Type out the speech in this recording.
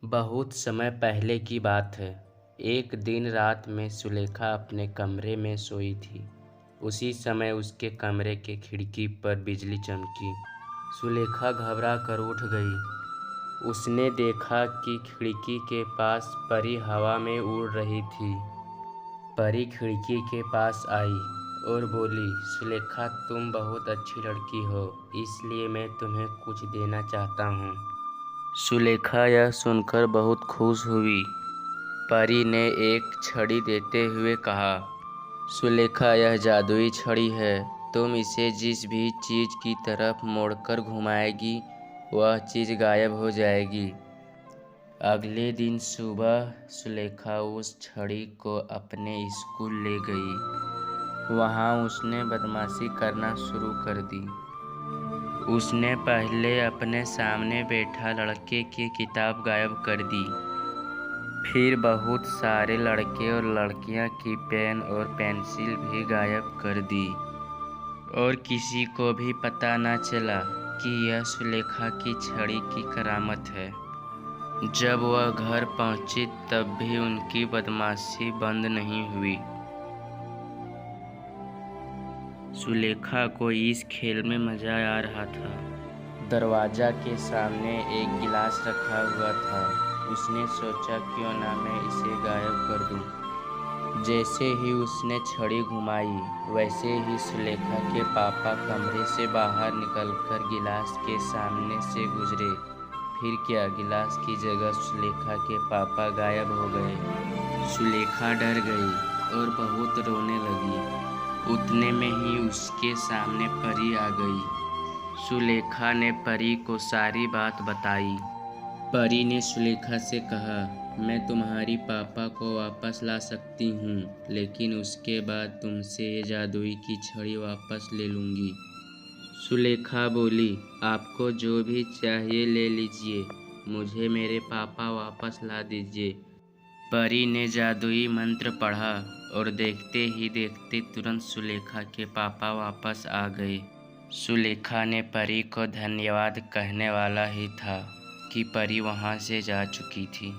बहुत समय पहले की बात है। एक दिन रात में सुलेखा अपने कमरे में सोई थी। उसी समय उसके कमरे के खिड़की पर बिजली चमकी। सुलेखा घबरा कर उठ गई। उसने देखा कि खिड़की के पास परी हवा में उड़ रही थी। परी खिड़की के पास आई और बोली, सुलेखा तुम बहुत अच्छी लड़की हो, इसलिए मैं तुम्हें कुछ देना चाहता हूँ। सुलेखा यह सुनकर बहुत खुश हुई। परी ने एक छड़ी देते हुए कहा, सुलेखा यह जादुई छड़ी है। तुम इसे जिस भी चीज़ की तरफ मोड़कर घुमाएगी वह चीज़ गायब हो जाएगी। अगले दिन सुबह सुलेखा उस छड़ी को अपने स्कूल ले गई। वहाँ उसने बदमाशी करना शुरू कर दी। उसने पहले अपने सामने बैठा लड़के की किताब गायब कर दी। फिर बहुत सारे लड़के और लड़कियां की पेन और पेंसिल भी गायब कर दी और किसी को भी पता न चला कि यह सुलेखा की छड़ी की करामत है। जब वह घर पहुंची तब भी उनकी बदमाशी बंद नहीं हुई। सुलेखा को इस खेल में मज़ा आ रहा था। दरवाज़ा के सामने एक गिलास रखा हुआ था। उसने सोचा, क्यों ना मैं इसे गायब कर दूं। जैसे ही उसने छड़ी घुमाई वैसे ही सुलेखा के पापा कमरे से बाहर निकलकर गिलास के सामने से गुजरे। फिर क्या, गिलास की जगह सुलेखा के पापा गायब हो गए। सुलेखा डर गई और बहुत रोने लगी। उतने में ही उसके सामने परी आ गई। सुलेखा ने परी को सारी बात बताई। परी ने सुलेखा से कहा, मैं तुम्हारी पापा को वापस ला सकती हूँ, लेकिन उसके बाद तुमसे ये जादुई की छड़ी वापस ले लूँगी। सुलेखा बोली, आपको जो भी चाहिए ले लीजिए, मुझे मेरे पापा वापस ला दीजिए। परी ने जादुई मंत्र पढ़ा और देखते ही देखते तुरंत सुलेखा के पापा वापस आ गए। सुलेखा ने परी को धन्यवाद कहने वाला ही था कि परी वहाँ से जा चुकी थी।